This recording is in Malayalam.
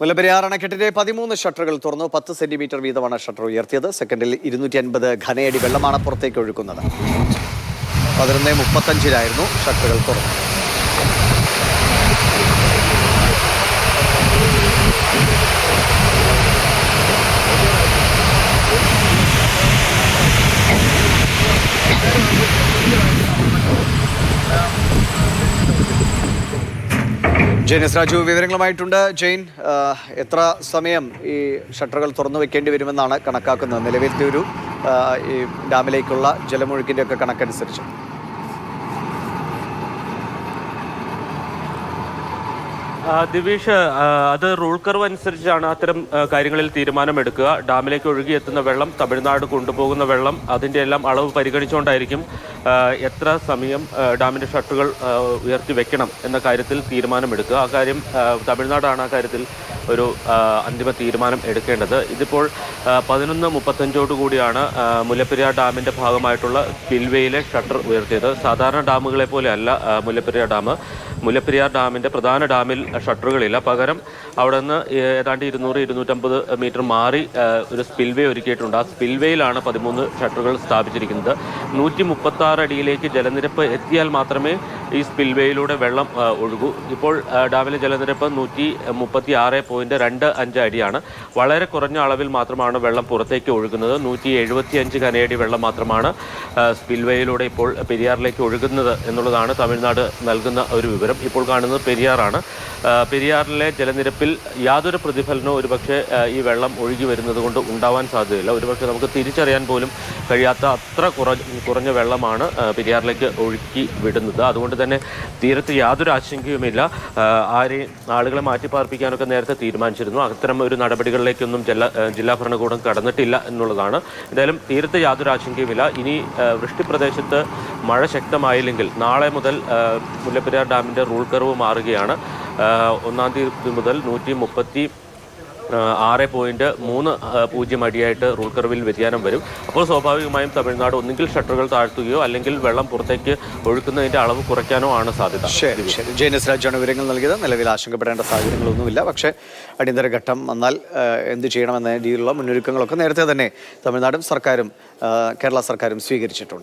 മുല്ലപ്പെരിയാർ അണക്കെട്ടിന്റെ 13 ഷട്ടറുകൾ തുറന്നു. 10 സെന്റിമീറ്റർ വീതമാണ് ഷട്ടർ ഉയർത്തിയത്. സെക്കൻഡിൽ 250 ഘനയടി വെള്ളമാണ് പുറത്തേക്ക് ഒഴുക്കുന്നത്. 11:35 ഷട്ടറുകൾ തുറന്നു. ജെയിൻ എസ് രാജു വിവരങ്ങളുമായിട്ടുണ്ട്. ജെയിൻ, എത്ര സമയം ഈ ഷട്ടറുകൾ തുറന്നു വെക്കേണ്ടി വരുമെന്നാണ് കണക്കാക്കുന്നത്? നിലവിലത്തെ ഒരു ഈ ഡാമിലേക്കുള്ള ജലമൊഴുക്കിൻ്റെ ഒക്കെ കണക്കനുസരിച്ച് ദിവിഷ്, അത് റൂൾ കർവ് അനുസരിച്ചാണ് അത്തരം കാര്യങ്ങളിൽ തീരുമാനമെടുക്കുക. ഡാമിലേക്ക് ഒഴുകിയെത്തുന്ന വെള്ളം, തമിഴ്നാട് കൊണ്ടുപോകുന്ന വെള്ളം, അതിൻ്റെ എല്ലാം അളവ് പരിഗണിച്ചുകൊണ്ടായിരിക്കും എത്ര സമയം ഡാമിൻ്റെ ഷട്ടറുകൾ ഉയർത്തി വെക്കണം എന്ന കാര്യത്തിൽ തീരുമാനമെടുക്കുക. ആ കാര്യം തമിഴ്നാടാണ് ആ കാര്യത്തിൽ ഒരു അന്തിമ തീരുമാനം എടുക്കേണ്ടത്. ഇതിപ്പോൾ 11:35 കൂടിയാണ് മുല്ലപ്പെരിയാർ ഡാമിൻ്റെ ഭാഗമായിട്ടുള്ള സ്പിൽവേയിലെ ഷട്ടർ ഉയർത്തിയത്. സാധാരണ ഡാമുകളെ പോലെ അല്ല മുല്ലപ്പെരിയാർ ഡാം. മുല്ലപ്പെരിയാർ ഡാമിൻ്റെ പ്രധാന ഡാമിൽ ഷട്ടറുകളില്ല. പകരം അവിടെ നിന്ന് ഏതാണ്ട് 200-250 മീറ്റർ മാറി ഒരു സ്പിൽവേ ഒരുക്കിയിട്ടുണ്ട്. ആ സ്പിൽവേയിലാണ് 13 ഷട്ടറുകൾ സ്ഥാപിച്ചിരിക്കുന്നത്. 136 അടിയിലേക്ക് ജലനിരപ്പ് എത്തിയാൽ മാത്രമേ ഈ സ്പിൽവേയിലൂടെ വെള്ളം ഒഴുകൂ. ഇപ്പോൾ ഡാമിലെ ജലനിരപ്പ് 136.25 അടിയാണ്. വളരെ കുറഞ്ഞ അളവിൽ മാത്രമാണ് വെള്ളം പുറത്തേക്ക് ഒഴുകുന്നത്. 175 ഘനയടി വെള്ളം മാത്രമാണ് സ്പിൽവേയിലൂടെ ഇപ്പോൾ പെരിയാറിലേക്ക് ഒഴുകുന്നത് എന്നുള്ളതാണ് തമിഴ്നാട് നൽകുന്ന ഒരു വിവരം. ഇപ്പോൾ കാണുന്നത് പെരിയാറാണ്. പെരിയാറിലെ ജലനിരപ്പിൽ യാതൊരു പ്രതിഫലനവും ഒരുപക്ഷെ ഈ വെള്ളം ഒഴുകി വരുന്നത് കൊണ്ട് ഉണ്ടാവാൻ സാധ്യതയില്ല. ഒരുപക്ഷെ നമുക്ക് തിരിച്ചറിയാൻ പോലും കഴിയാത്ത അത്ര കുറഞ്ഞ വെള്ളമാണ് പെരിയാറിലേക്ക് ഒഴുക്കി വിടുന്നത്. അതുകൊണ്ട് തന്നെ തീരത്ത് യാതൊരു ആശങ്കയുമില്ല. ആളുകളെ മാറ്റിപ്പാർപ്പിക്കാനൊക്കെ നേരത്തെ തീരുമാനിച്ചിരുന്നു. അത്തരം ഒരു നടപടികളിലേക്കൊന്നും ജില്ലാ ഭരണകൂടം കടന്നിട്ടില്ല എന്നുള്ളതാണ്. എന്തായാലും തീരത്ത് യാതൊരു ആശങ്കയുമില്ല. ഇനി വൃഷ്ടിപ്രദേശത്ത് മഴ ശക്തമായില്ലെങ്കിൽ നാളെ മുതൽ മുല്ലപ്പെരിയാർ ഡാമിൻ്റെ റൂൾ കർവ് മാറുകയാണ്. 1-ാം തീയതി മുതൽ 136.30 അടിയായിട്ട് റൂൾ കർവിൽ വ്യതിയാനം വരും. അപ്പോൾ സ്വാഭാവികമായും തമിഴ്നാട് ഒന്നുകിൽ ഷട്ടറുകൾ താഴ്ത്തുകയോ അല്ലെങ്കിൽ വെള്ളം പുറത്തേക്ക് ഒഴുക്കുന്നതിൻ്റെ അളവ് കുറയ്ക്കാനോ ആണ് സാധ്യത. ശരി. ജെയിൻ എസ് രാജാണ് വിവരങ്ങൾ നൽകിയത്. നിലവിൽ ആശങ്കപ്പെടേണ്ട സാഹചര്യങ്ങളൊന്നുമില്ല. പക്ഷേ അടിയന്തര ഘട്ടം വന്നാൽ എന്ത് ചെയ്യണമെന്ന രീതിയിലുള്ള മുന്നൊരുക്കങ്ങളൊക്കെ നേരത്തെ തന്നെ തമിഴ്നാടും സർക്കാരും കേരള സർക്കാരും സ്വീകരിച്ചിട്ടുണ്ട്.